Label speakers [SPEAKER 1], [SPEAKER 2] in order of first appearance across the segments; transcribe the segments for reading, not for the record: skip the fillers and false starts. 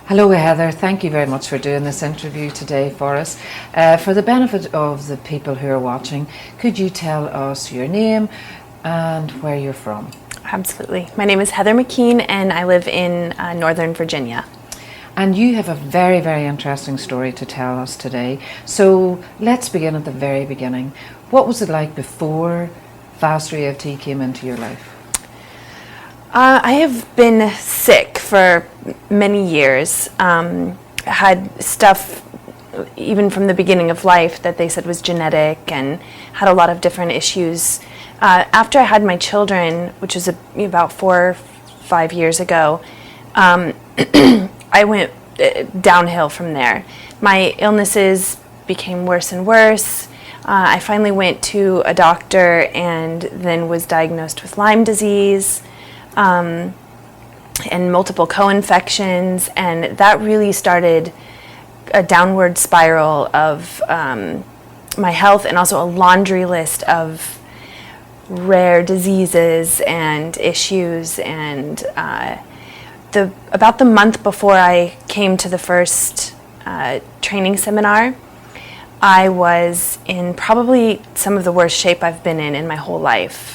[SPEAKER 1] Hello Heather, thank you very much for doing this interview today for us. For the benefit of the people who are watching, could you tell us your name and where you're from?
[SPEAKER 2] Absolutely. My name is Heather McKean and I live in Northern Virginia.
[SPEAKER 1] And you have a very, very interesting story to tell us today. So let's begin at the very beginning. What was it like before FasterEFT came into your life?
[SPEAKER 2] I have been sick for many years. Had stuff even from the beginning of life that they said was genetic and had a lot of different issues. After I had my children, which was about 4 or 5 years ago, I went downhill from there. My illnesses became worse and worse. I finally went to a doctor and then was diagnosed with Lyme disease. And multiple co-infections, and that really started a downward spiral of my health, and also a laundry list of rare diseases and issues. And about the month before I came to the first training seminar, I was in probably some of the worst shape I've been in my whole life.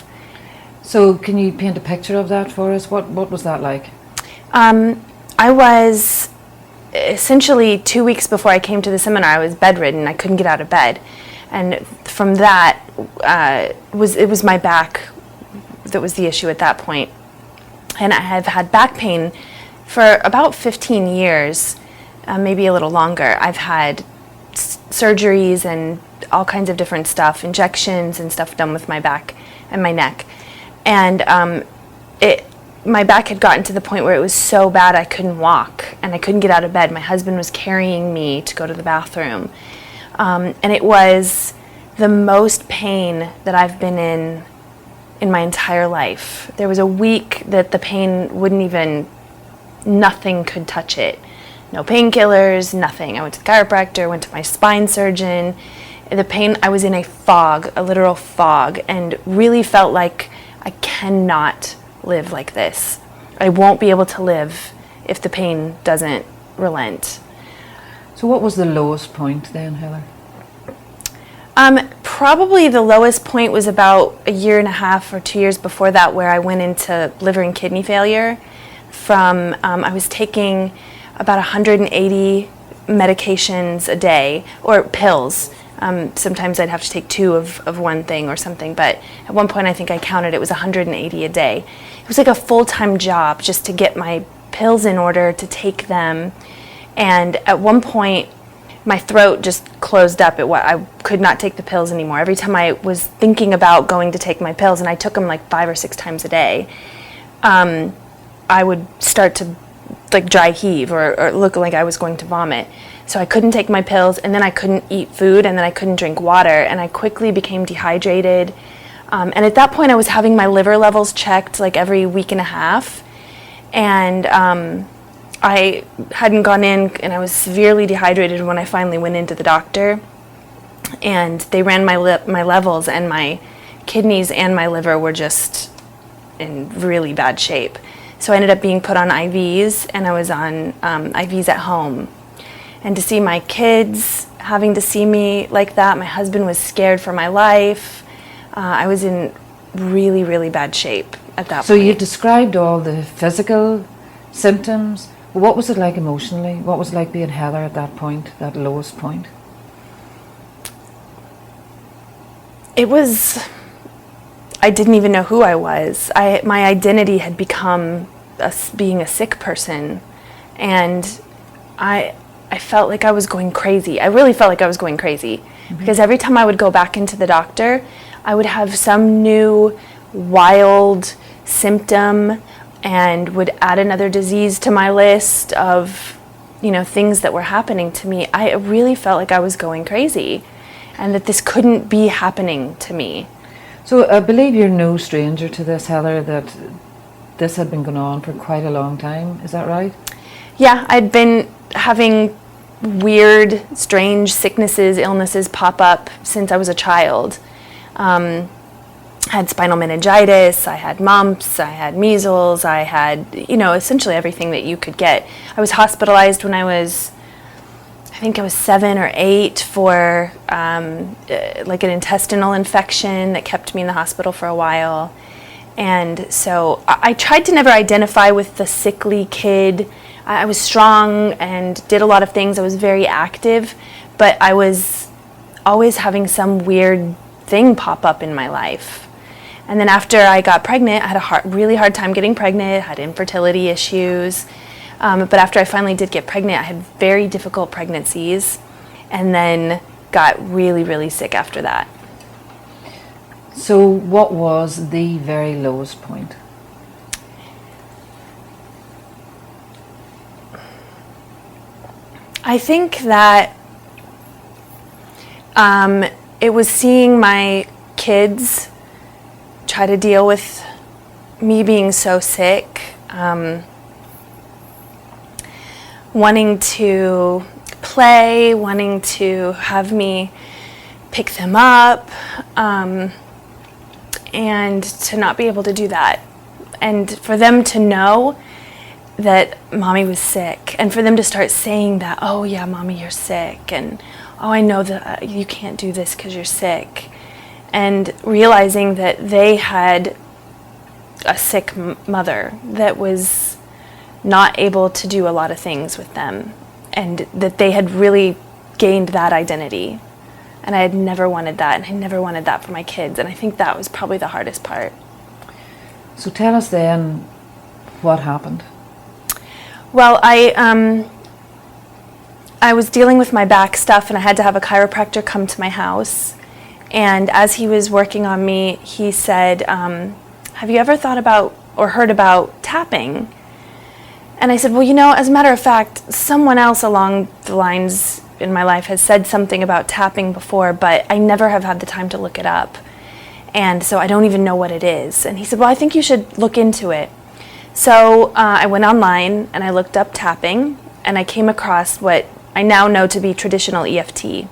[SPEAKER 1] So can you paint a picture of that for us? What was that like?
[SPEAKER 2] I was essentially 2 weeks before I came to the seminar, I was bedridden. I couldn't get out of bed. And from that, it was my back that was the issue at that point. And I have had back pain for about 15 years, maybe a little longer. I've had surgeries and all kinds of different stuff, injections and stuff done with my back and my neck. And my back had gotten to the point where it was so bad I couldn't walk and I couldn't get out of bed. My husband was carrying me to go to the bathroom. And it was the most pain that I've been in my entire life. There was a week that the pain nothing could touch it. No painkillers, nothing. I went to the chiropractor, went to my spine surgeon. The pain, I was in a fog, a literal fog, and really felt like I cannot live like this. I won't be able to live if the pain doesn't relent.
[SPEAKER 1] So what was the lowest point then, Heather?
[SPEAKER 2] Probably the lowest point was about 1.5 years or 2 years before that, where I went into liver and kidney failure. I was taking about 180 medications a day, or pills. Sometimes I'd have to take 2 of one thing or something, but at one point I think I counted it was 180 a day. It was like a full-time job just to get my pills in order, to take them. And at one point my throat just closed up. I could not take the pills anymore. Every time I was thinking about going to take my pills, and I took them like 5 or 6 times a day, I would start to like dry heave or look like I was going to vomit. So I couldn't take my pills, and then I couldn't eat food, and then I couldn't drink water, and I quickly became dehydrated. And at that point I was having my liver levels checked like every 1.5 weeks. And I hadn't gone in, and I was severely dehydrated when I finally went into the doctor. And they ran my levels, and my kidneys and my liver were just in really bad shape. So I ended up being put on IVs, and I was on IVs at home. And to see my kids having to see me like that, my husband was scared for my life. I was in really, really bad shape at that point.
[SPEAKER 1] So you described all the physical symptoms. What was it like emotionally? What was it like being Heather at that point, that lowest point?
[SPEAKER 2] I didn't even know who I was. My identity had become being a sick person, and I felt like I was going crazy. I really felt like I was going crazy, because every time I would go back into the doctor, I would have some new wild symptom and would add another disease to my list of, things that were happening to me. I really felt like I was going crazy, and that this couldn't be happening to me.
[SPEAKER 1] So I believe you're no stranger to this, Heather, that this had been going on for quite a long time. Is that right?
[SPEAKER 2] Yeah, I'd been having weird, strange sicknesses, illnesses pop up since I was a child. I had spinal meningitis, I had mumps, I had measles, I had, essentially everything that you could get. I was hospitalized when I think I was 7 or 8 for like an intestinal infection that kept me in the hospital for a while. And so I tried to never identify with the sickly kid. I was strong and did a lot of things. I was very active, but I was always having some weird thing pop up in my life. And then after I got pregnant, I had a really hard time getting pregnant, had infertility issues. But after I finally did get pregnant, I had very difficult pregnancies and then got really, really sick after that.
[SPEAKER 1] So what was the very lowest point?
[SPEAKER 2] I think that it was seeing my kids try to deal with me being so sick, wanting to play, wanting to have me pick them up, and to not be able to do that. And for them to know that mommy was sick, and for them to start saying that, oh yeah, mommy, you're sick, and oh, I know that you can't do this because you're sick, and realizing that they had a sick mother that was not able to do a lot of things with them, and that they had really gained that identity. And I had never wanted that, and I never wanted that for my kids, and I think that was probably the hardest part.
[SPEAKER 1] So tell us then what happened.
[SPEAKER 2] Well, I was dealing with my back stuff, and I had to have a chiropractor come to my house. And as he was working on me, he said, have you ever thought about or heard about tapping? And I said, well, as a matter of fact, someone else along the lines in my life has said something about tapping before, but I never have had the time to look it up. And so I don't even know what it is. And he said, well, I think you should look into it. So I went online and I looked up tapping, and I came across what I now know to be traditional EFT.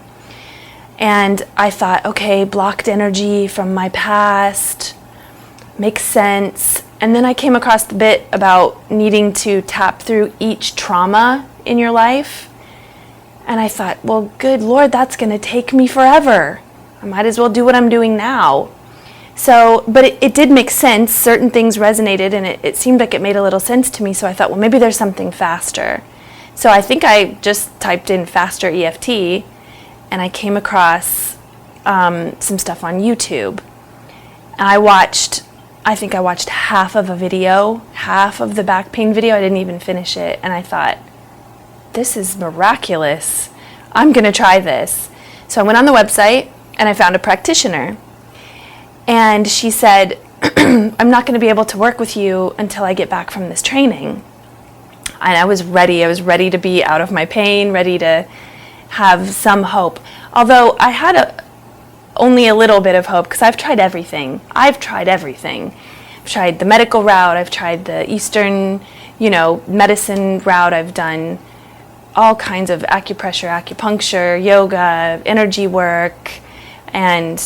[SPEAKER 2] And I thought, okay, blocked energy from my past, makes sense. And then I came across the bit about needing to tap through each trauma in your life. And I thought, well, good Lord, that's going to take me forever. I might as well do what I'm doing now. So, but it did make sense. Certain things resonated, and it seemed like it made a little sense to me. So I thought, well, maybe there's something faster. So I think I just typed in FasterEFT, and I came across some stuff on YouTube. And I think I watched half of a video, half of the back pain video. I didn't even finish it. And I thought, this is miraculous. I'm going to try this. So I went on the website and I found a practitioner. And she said, I'm not going to be able to work with you until I get back from this training. And I was ready. I was ready to be out of my pain, ready to have some hope. Although I had only a little bit of hope, because I've tried everything. I've tried the medical route. I've tried the Eastern, medicine route. I've done all kinds of acupressure, acupuncture, yoga, energy work, and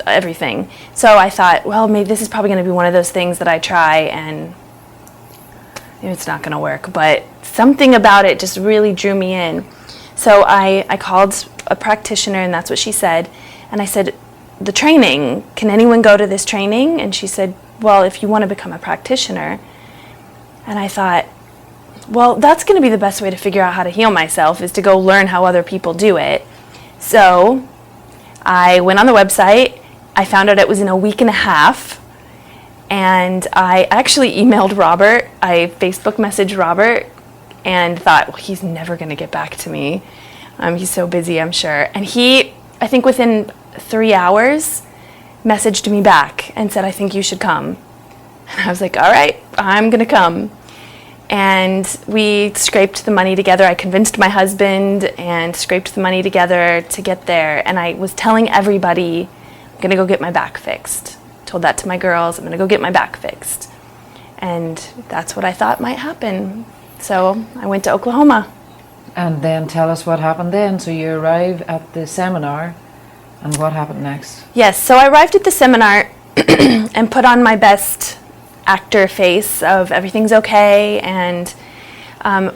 [SPEAKER 2] everything. So I thought, well, maybe this is probably going to be one of those things that I try and it's not going to work. But something about it just really drew me in. So I called a practitioner, and that's what she said. And I said, the training, can anyone go to this training? And she said, well, if you want to become a practitioner. And I thought, well, that's going to be the best way to figure out how to heal myself, is to go learn how other people do it. So I went on the website. I found out it was in a week and a half. And I actually emailed Robert. I Facebook messaged Robert and thought, well, he's never going to get back to me. He's so busy, I'm sure. And he, I think within 3 hours, messaged me back and said, I think you should come. And I was like, all right, I'm going to come. And we scraped the money together. I convinced my husband and scraped the money together to get there. And I was telling everybody, I'm going to go get my back fixed. Told that to my girls, I'm going to go get my back fixed. And that's what I thought might happen. So I went to Oklahoma.
[SPEAKER 1] And then tell us what happened then. So you arrive at the seminar, and what happened next?
[SPEAKER 2] Yes, so I arrived at the seminar, and put on my best actor face of everything's okay. And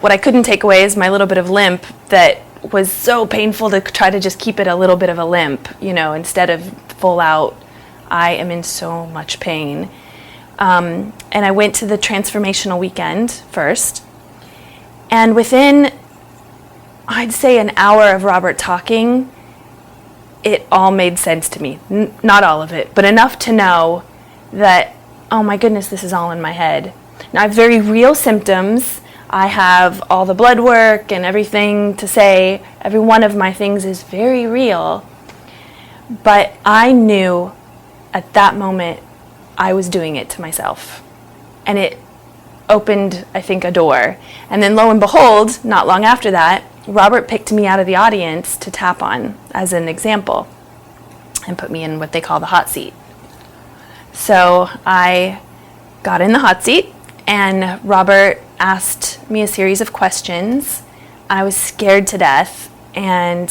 [SPEAKER 2] what I couldn't take away is my little bit of limp that was so painful to try to just keep it a little bit of a limp, instead of full out, I am in so much pain. And I went to the transformational weekend first. And within, I'd say, an hour of Robert talking, it all made sense to me. Not all of it, but enough to know that, oh my goodness, this is all in my head. Now, I have very real symptoms. I have all the blood work and everything to say. Every one of my things is very real. But I knew at that moment I was doing it to myself. And it opened, I think, a door. And then lo and behold, not long after that, Robert picked me out of the audience to tap on as an example and put me in what they call the hot seat. So I got in the hot seat and Robert asked me a series of questions. I was scared to death, and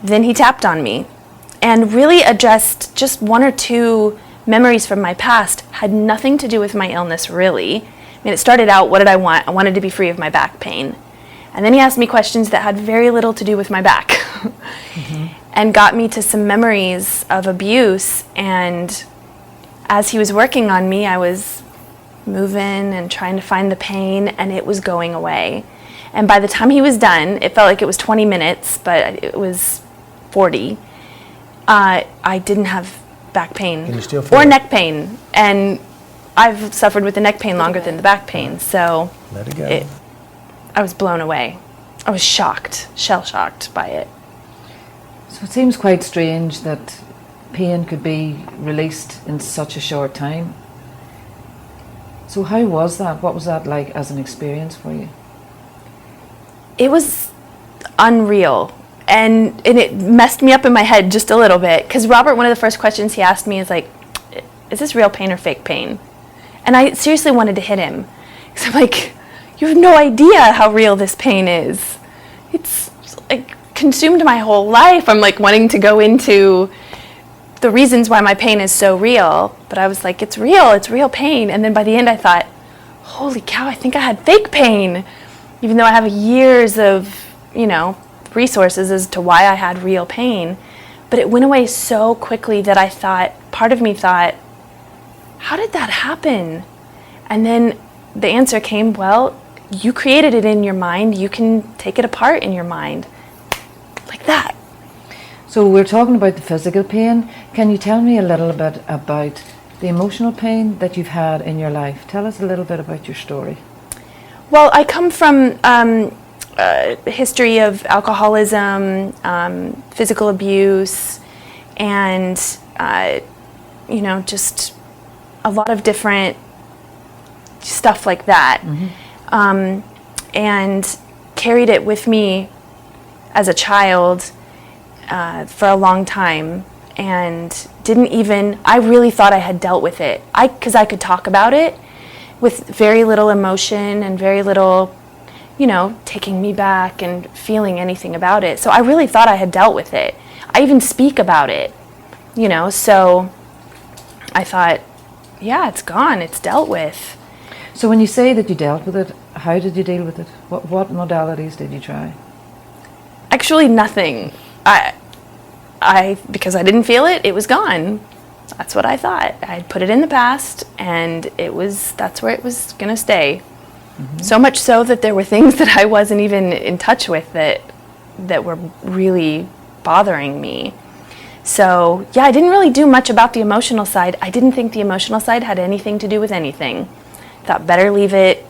[SPEAKER 2] then he tapped on me and really addressed just one or two memories from my past. Had nothing to do with my illness, really. I mean, it started out, what did I want? I wanted to be free of my back pain. And then he asked me questions that had very little to do with my back and got me to some memories of abuse. And as he was working on me, I was moving and trying to find the pain, and it was going away. And by the time he was done, it felt like it was 20 minutes, but it was 40. I didn't have back pain or neck pain. And I've suffered with the neck pain longer than the back pain. So
[SPEAKER 3] let it go.
[SPEAKER 2] I was blown away. I was shocked, shell-shocked by it.
[SPEAKER 1] So it seems quite strange that pain could be released in such a short time. So how was that? What was that like as an experience for you?
[SPEAKER 2] It was unreal. And it messed me up in my head just a little bit. Because Robert, one of the first questions he asked me is like, is this real pain or fake pain? And I seriously wanted to hit him. Because I'm like, you have no idea how real this pain is. It's like consumed my whole life. I'm like wanting to go into the reasons why my pain is so real. But I was like, it's real pain. And then by the end I thought, holy cow, I think I had fake pain. Even though I have years of, resources as to why I had real pain. But it went away so quickly that I thought, part of me thought, how did that happen? And then the answer came, well, you created it in your mind. You can take it apart in your mind. Like that.
[SPEAKER 1] So we're talking about the physical pain. Can you tell me a little bit about the emotional pain that you've had in your life? Tell us a little bit about your story.
[SPEAKER 2] Well, I come from a history of alcoholism, physical abuse, and, just a lot of different stuff like that. And carried it with me as a child for a long time, and I really thought I had dealt with it. Because I could talk about it with very little emotion and very little, taking me back and feeling anything about it. So I really thought I had dealt with it. I even speak about it, so I thought, yeah, it's gone, it's dealt with.
[SPEAKER 1] So when you say that you dealt with it, how did you deal with it? What modalities did you try?
[SPEAKER 2] Actually, nothing. Because I didn't feel it, it was gone. That's what I thought. I had put it in the past, and that's where it was going to stay. So much so that there were things that I wasn't even in touch with that were really bothering me. So, yeah, I didn't really do much about the emotional side. I didn't think the emotional side had anything to do with anything. Thought better leave it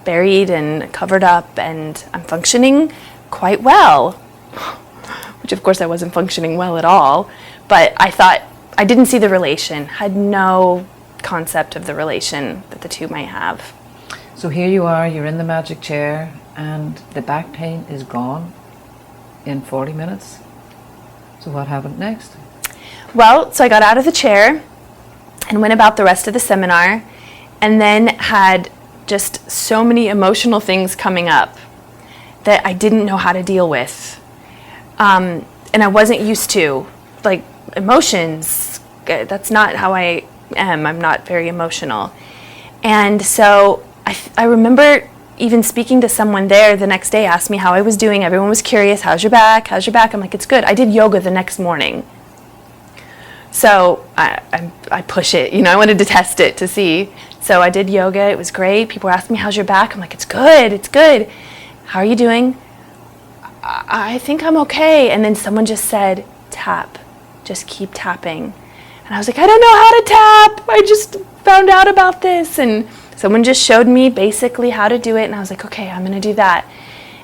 [SPEAKER 2] buried and covered up, and I'm functioning quite well. Which, of course, I wasn't functioning well at all. But I thought, I didn't see the relation, had no concept of the relation that the two might have.
[SPEAKER 1] So here you are, you're in the magic chair, and the back pain is gone in 40 minutes. So what happened next?
[SPEAKER 2] Well, so I got out of the chair and went about the rest of the seminar, and then had just so many emotional things coming up that I didn't know how to deal with. And I wasn't used to, like, emotions That's not how I am. I'm not very emotional. And so I remember even speaking to someone there the next day, asked me how I was doing. Everyone was curious, how's your back? How's your back? I'm like, it's good. I did yoga the next morning. So I push it, I wanted to test it to see. So I did yoga, it was great. People were asking me, how's your back? I'm like, it's good, it's good. How are you doing? I think I'm okay. And then someone just said, tap, just keep tapping. And I was like, I don't know how to tap. I just found out about this. And someone just showed me basically how to do it. And I was like, okay, I'm gonna do that.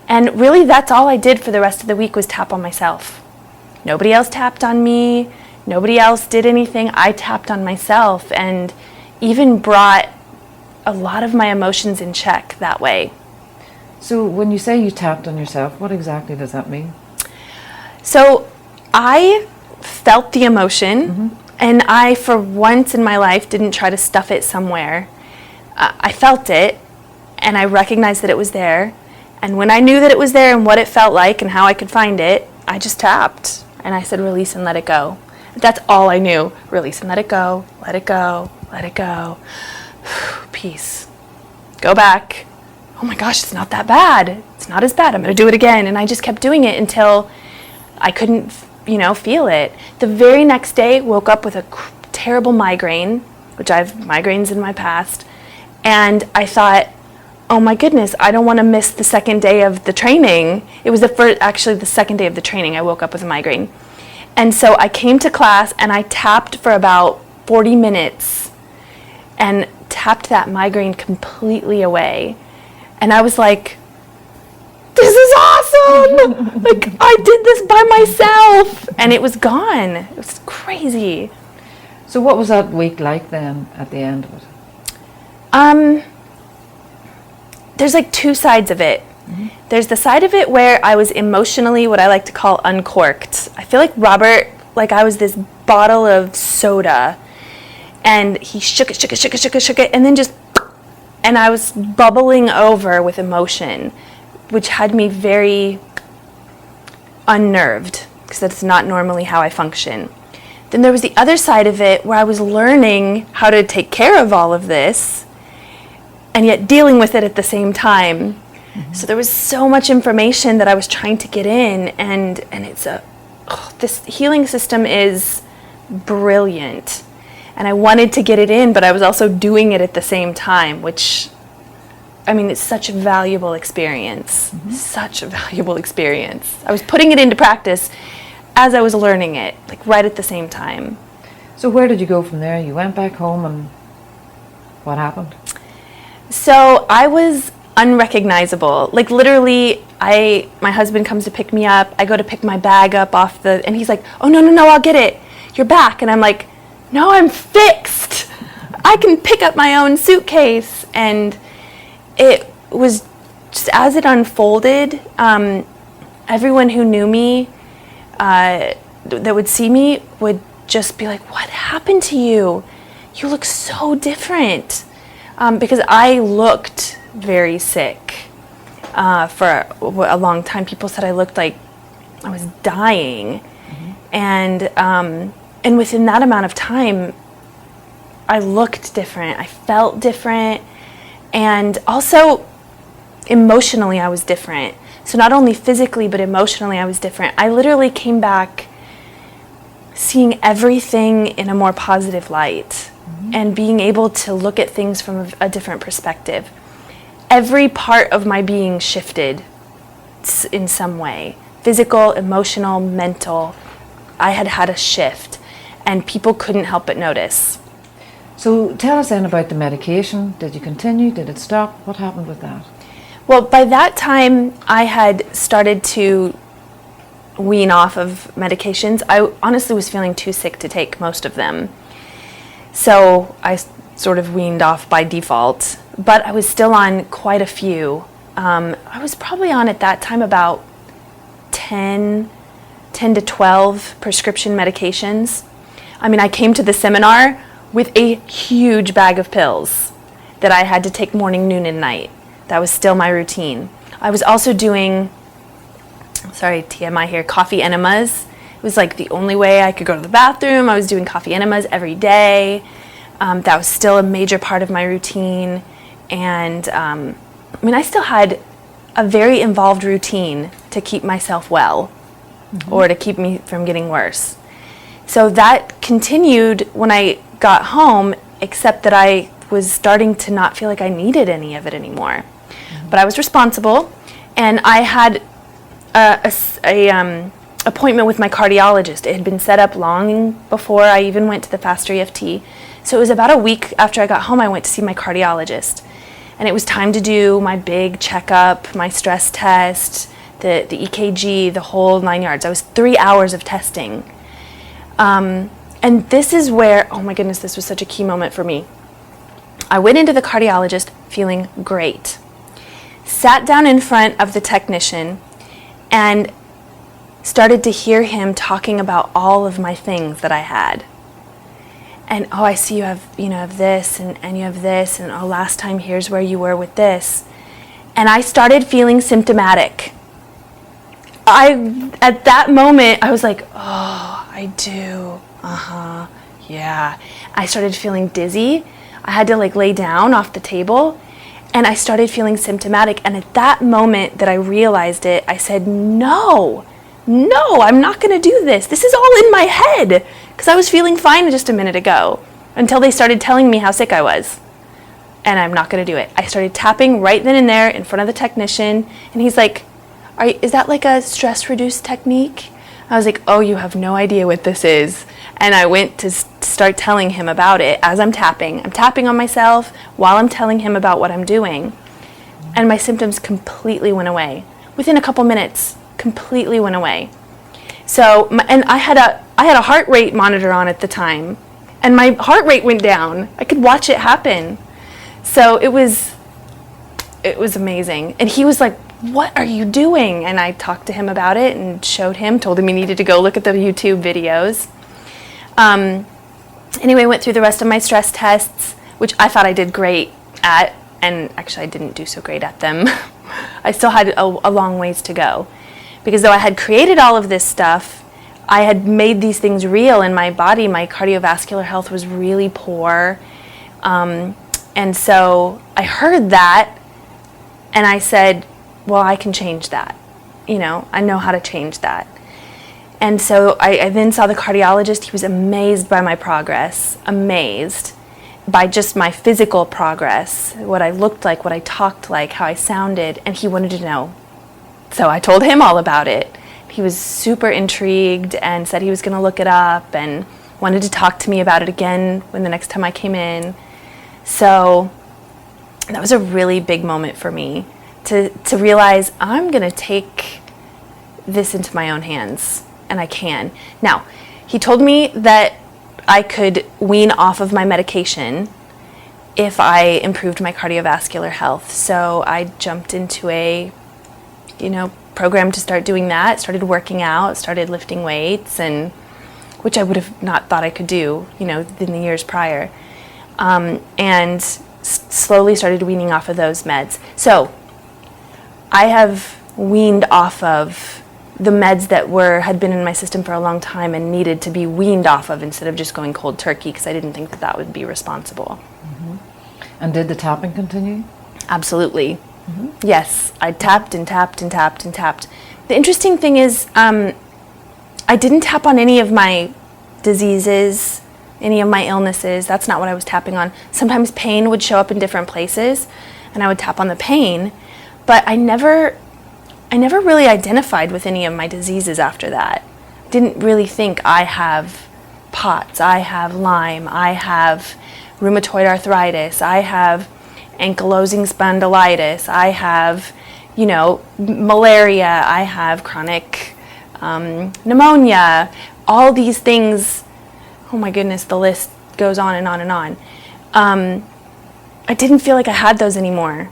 [SPEAKER 2] And really that's all I did for the rest of the week was tap on myself. Nobody else tapped on me. Nobody else did anything. I tapped on myself and even brought a lot of my emotions in check that way.
[SPEAKER 1] So when you say you tapped on yourself, what exactly does that mean?
[SPEAKER 2] So I felt the emotion, and I, for once in my life, didn't try to stuff it somewhere. I felt it, and I recognized that it was there. And when I knew that it was there and what it felt like and how I could find it, I just tapped. And I said, release and let it go. That's all I knew. Release and let it go, let it go, let it go. Peace. Go back. Oh my gosh, it's not that bad. It's not as bad. I'm going to do it again. And I just kept doing it until I couldn't, feel it. The very next day, woke up with a terrible migraine, which I have migraines in my past. And I thought, oh my goodness, I don't want to miss the second day of the training. It was the second day of the training, I woke up with a migraine. And so I came to class and I tapped for about 40 minutes and tapped that migraine completely away. And I was like, this is awesome! Like, I did this by myself! And it was gone. It was crazy.
[SPEAKER 1] So what was that week like then at the end of it?
[SPEAKER 2] There's like two sides of it. There's the side of it where I was emotionally what I like to call uncorked. I feel like Robert, like I was this bottle of soda, and he shook it, and then and I was bubbling over with emotion, which had me very unnerved, because that's not normally how I function. Then there was the other side of it where I was learning how to take care of all of this, and yet dealing with it at the same time. So there was so much information that I was trying to get in, and it's this healing system is brilliant, and I wanted to get it in, but I was also doing it at the same time, which, it's such a valuable experience, such a valuable experience. I was putting it into practice as I was learning it, like right at the same time.
[SPEAKER 1] So where did you go from there? You went back home, and what happened?
[SPEAKER 2] So I was unrecognizable. Like literally, my husband comes to pick me up. I go to pick my bag up and he's like, oh, no, I'll get it. You're back. And I'm like, no, I'm fixed. I can pick up my own suitcase. And it was just as it unfolded, everyone who knew me, that would see me would just be like, what happened to you? You look so different. Because I looked very sick for a long time. People said I looked like I was dying. And within that amount of time, I looked different. I felt different. And also, emotionally, I was different. So not only physically, but emotionally, I was different. I literally came back seeing everything in a more positive light. And being able to look at things from a different perspective. Every part of my being shifted in some way. Physical, emotional, mental. I had a shift, and people couldn't help but notice.
[SPEAKER 1] So tell us then about the medication. Did you continue? Did it stop? What happened with that?
[SPEAKER 2] Well, by that time, I had started to wean off of medications. I honestly was feeling too sick to take most of them. So I sort of weaned off by default, but I was still on quite a few. I was probably on at that time about 10 to 12 prescription medications. I came to the seminar with a huge bag of pills that I had to take morning, noon, and night. That was still my routine. I was also doing, sorry, TMI here, coffee enemas It was like the only way I could go to the bathroom. I was doing coffee enemas every day. That was still a major part of my routine. And I still had a very involved routine to keep myself well, or to keep me from getting worse. So that continued when I got home, except that I was starting to not feel like I needed any of it anymore. But I was responsible, and I had a appointment with my cardiologist. It had been set up long before I even went to the FasterEFT. So it was about a week after I got home, I went to see my cardiologist. And it was time to do my big checkup, my stress test, the EKG, the whole 9 yards. I was 3 hours of testing. And this is where, oh my goodness, this was such a key moment for me. I went into the cardiologist feeling great. Sat down in front of the technician and started to hear him talking about all of my things that I had. And, oh, I see you have this, and you have this, and oh, last time here's where you were with this. And I started feeling symptomatic. At that moment, I was like, oh, I do, yeah. I started feeling dizzy. I had to lay down off the table, and I started feeling symptomatic. And at that moment that I realized it, I said, no, I'm not going to do this. This is all in my head. Because I was feeling fine just a minute ago until they started telling me how sick I was. And I'm not going to do it. I started tapping right then and there in front of the technician. And he's like, is that like a stress-reduced technique? I was like, oh, you have no idea what this is. And I went to start telling him about it as I'm tapping. I'm tapping on myself while I'm telling him about what I'm doing. And my symptoms completely went away. Within a couple minutes, completely went away. So, and I had a heart rate monitor on at the time, and my heart rate went down. I could watch it happen. So it was amazing. And he was like, what are you doing? And I talked to him about it and showed him, told him he needed to go look at the YouTube videos. Anyway, went through the rest of my stress tests, which I thought I did great at, and actually I didn't do so great at them. I still had a long ways to go. Because though I had created all of this stuff, I had made these things real in my body. My cardiovascular health was really poor. And so I heard that, and I said, well, I can change that. I know how to change that. And so I then saw the cardiologist. He was amazed by my progress, amazed by just my physical progress, what I looked like, what I talked like, how I sounded, and he wanted to know. So I told him all about it. He was super intrigued and said he was going to look it up and wanted to talk to me about it again when the next time I came in. So that was a really big moment for me to realize I'm going to take this into my own hands, and I can. Now, he told me that I could wean off of my medication if I improved my cardiovascular health. So I jumped into a program to start doing that, started working out, started lifting weights, and which I would have not thought I could do, in the years prior. And slowly started weaning off of those meds. So I have weaned off of the meds that had been in my system for a long time and needed to be weaned off of instead of just going cold turkey, because I didn't think that would be responsible.
[SPEAKER 1] Mm-hmm. And did the tapping continue?
[SPEAKER 2] Absolutely. Mm-hmm. Yes, I tapped and tapped and tapped and tapped. The interesting thing is I didn't tap on any of my diseases, any of my illnesses. That's not what I was tapping on. Sometimes pain would show up in different places, and I would tap on the pain, but I never really identified with any of my diseases after that. Didn't really think I have POTS, I have Lyme, I have rheumatoid arthritis, I have ankylosing spondylitis, I have, malaria, I have chronic pneumonia, all these things. Oh my goodness, the list goes on and on and on. I didn't feel like I had those anymore.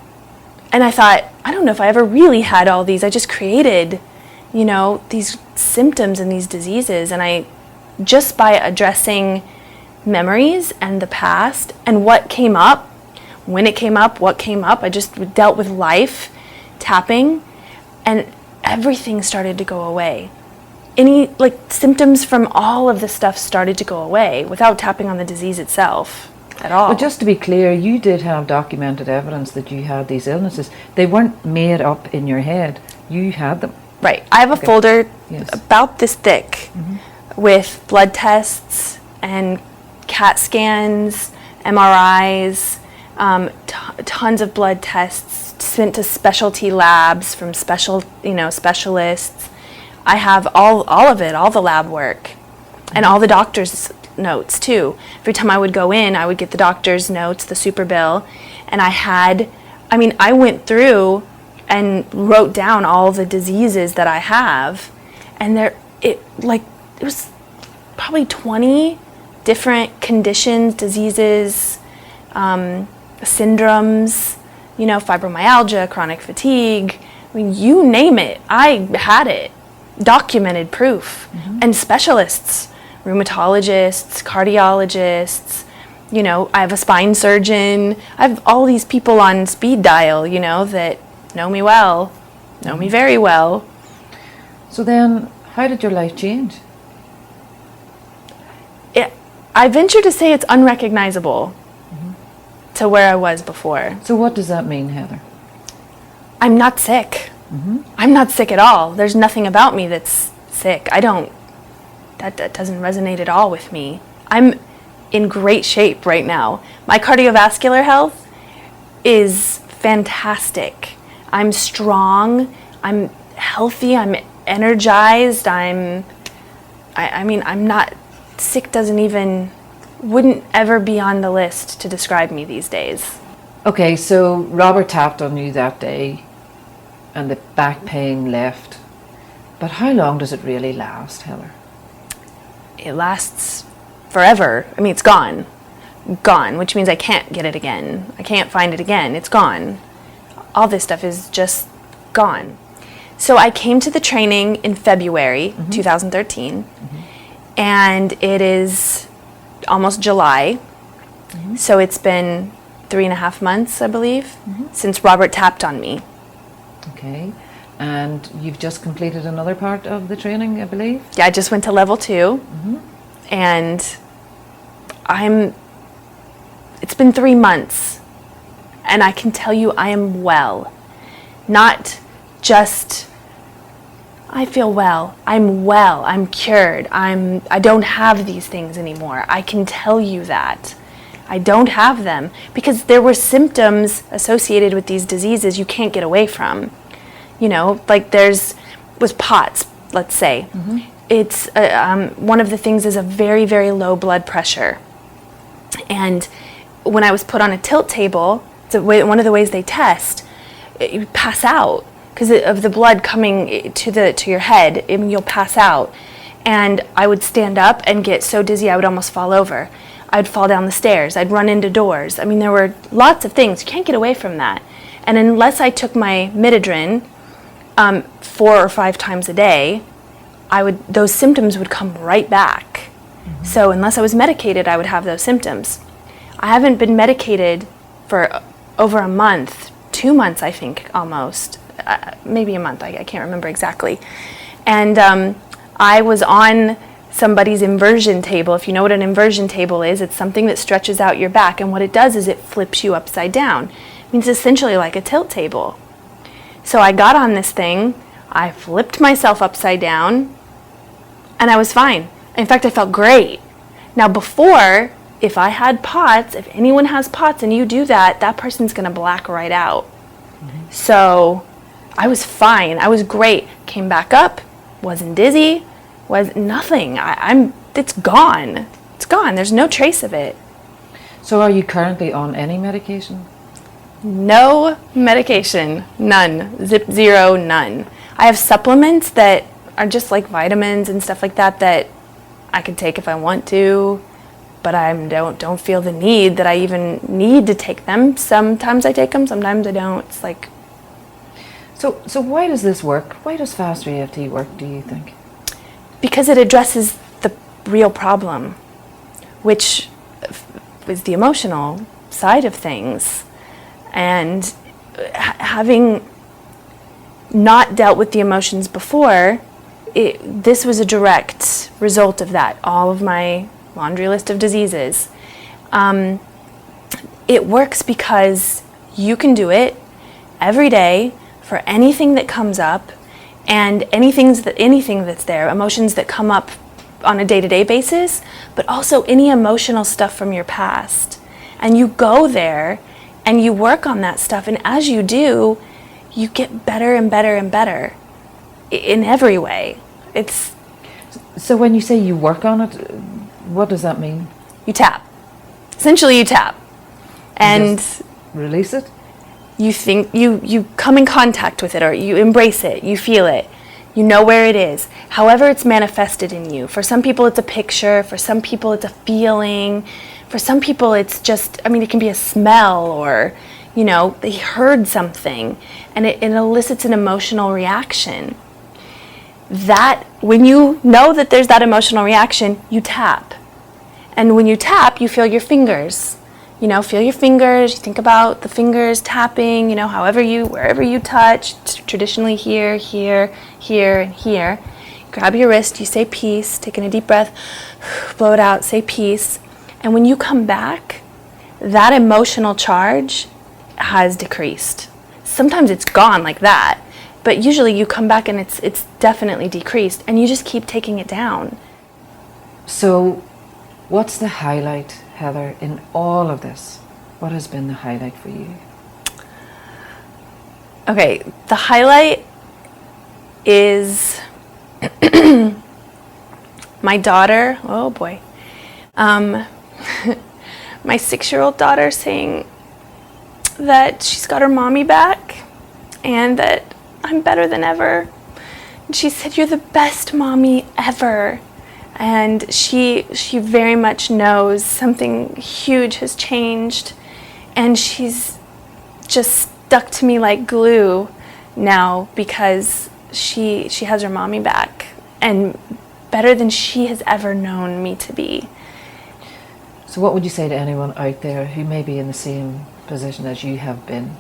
[SPEAKER 2] And I thought, I don't know if I ever really had all these. I just created, these symptoms and these diseases. And just by addressing memories and the past and what came up, when it came up, what came up, I just dealt with life, tapping, and everything started to go away. any like symptoms from all of the stuff started to go away without tapping on the disease itself at all.
[SPEAKER 1] But just to be clear, you did have documented evidence that you had these illnesses. They weren't made up in your head. You had them.
[SPEAKER 2] Right. I have a folder
[SPEAKER 1] Yes.
[SPEAKER 2] about this thick with blood tests and CAT scans, MRIs, tons of blood tests sent to specialty labs from specialists. I have all of it, all the lab work, and all the doctor's notes too. Every time I would go in, I would get the doctor's notes, the super bill, and I went through and wrote down all the diseases that I have, and it was probably 20 different conditions, diseases, syndromes, fibromyalgia, chronic fatigue. I mean, you name it, I had it. Documented proof. And specialists, rheumatologists, cardiologists, I have a spine surgeon. I have all these people on speed dial, that know me well, know me very well.
[SPEAKER 1] So then, how did your life change?
[SPEAKER 2] I venture to say it's unrecognizable to where I was before.
[SPEAKER 1] So what does that mean, Heather?
[SPEAKER 2] I'm not sick. I'm not sick at all. There's nothing about me that's sick. That doesn't resonate at all with me. I'm in great shape right now. My cardiovascular health is fantastic. I'm strong. I'm healthy. I'm energized. I'm not sick. Wouldn't ever be on the list to describe me these days.
[SPEAKER 1] Okay, so Robert tapped on you that day and the back pain left. But how long does it really last, Heather?
[SPEAKER 2] It lasts forever. It's gone. Gone, which means I can't get it again. I can't find it again. It's gone. All this stuff is just gone. So I came to the training in February 2013, and it is almost July. So it's been 3.5 months, I believe, since Robert tapped on me.
[SPEAKER 1] Okay, and you've just completed another part of the training, I believe?
[SPEAKER 2] Yeah, I just went to level 2, and it's been 3 months, and I can tell you I am well. Not just, I feel well. I'm well. I'm cured. I don't have these things anymore. I can tell you that. I don't have them because there were symptoms associated with these diseases you can't get away from. Like with POTS, let's say. It's one of the things is a very, very low blood pressure. And when I was put on a tilt table, one of the ways they test, you pass out because of the blood coming to your head. You'll pass out. And I would stand up and get so dizzy I would almost fall over. I'd fall down the stairs. I'd run into doors. There were lots of things. You can't get away from that. And unless I took my Midodrine 4 or 5 times a day, those symptoms would come right back. So unless I was medicated, I would have those symptoms. I haven't been medicated for over a month, 2 months, I think, almost. Maybe a month, I can't remember exactly. And I was on somebody's inversion table. If you know what an inversion table is, it's something that stretches out your back, and what it does is it flips you upside down. It means essentially like a tilt table. So I got on this thing, I flipped myself upside down, and I was fine. In fact, I felt great. Now before, if I had POTS, if anyone has POTS and you do that, that person's gonna black right out. So I was fine, I was great. Came back up, wasn't dizzy, was nothing. It's gone. It's gone. There's no trace of it.
[SPEAKER 1] So are you currently on any medication?
[SPEAKER 2] No medication. None. Zero, none. I have supplements that are just like vitamins and stuff like that I could take if I want to, but I don't feel the need that I even need to take them. Sometimes I take them, sometimes I don't. It's like...
[SPEAKER 1] So why does this work? Why does FasterEFT work, do you think?
[SPEAKER 2] Because it addresses the real problem, which is the emotional side of things. And having not dealt with the emotions before, this was a direct result of that, all of my laundry list of diseases. It works because you can do it every day for anything that comes up, and anything that's there, emotions that come up on a day-to-day basis, but also any emotional stuff from your past. And you go there and you work on that stuff, and as you do, you get better and better and better in every way.
[SPEAKER 1] So when you say you work on it, what does that mean?
[SPEAKER 2] You tap. Essentially you tap. And
[SPEAKER 1] just release it?
[SPEAKER 2] You think, you come in contact with it, or you embrace it, you feel it, you know where it is, however it's manifested in you. For some people it's a picture, for some people it's a feeling, for some people it's just, it can be a smell, or, they heard something, and it elicits an emotional reaction. That, when you know that there's that emotional reaction, you tap. And when you tap, you feel your fingers. Feel your fingers, you think about the fingers tapping, wherever you touch, traditionally here, here, here, and here. Grab your wrist, you say peace, taking a deep breath, blow it out, say peace. And when you come back, that emotional charge has decreased. Sometimes it's gone like that, but usually you come back and it's definitely decreased, and you just keep taking it down.
[SPEAKER 1] So, what's the highlight, Heather, in all of this? What has been the highlight for you?
[SPEAKER 2] Okay, the highlight is my daughter, oh boy, my 6-year-old daughter saying that she's got her mommy back and that I'm better than ever. And she said, "You're the best mommy ever." And she very much knows something huge has changed, and she's just stuck to me like glue now because she has her mommy back, and better than she has ever known me to be.
[SPEAKER 1] So what would you say to anyone out there who may be in the same position as you have been?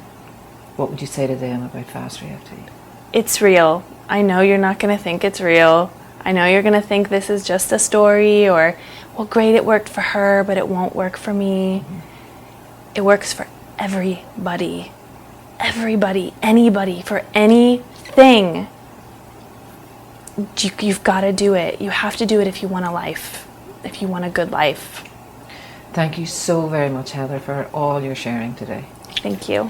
[SPEAKER 1] What would you say to them about FasterEFT?
[SPEAKER 2] It's real. I know you're not going to think it's real. I know you're going to think this is just a story, or, well, great, it worked for her, but it won't work for me. Mm-hmm. It works for everybody. Everybody, anybody, for anything. You've got to do it. You have to do it if you want a life, if you want a good life.
[SPEAKER 1] Thank you so very much, Heather, for all your sharing today.
[SPEAKER 2] Thank you.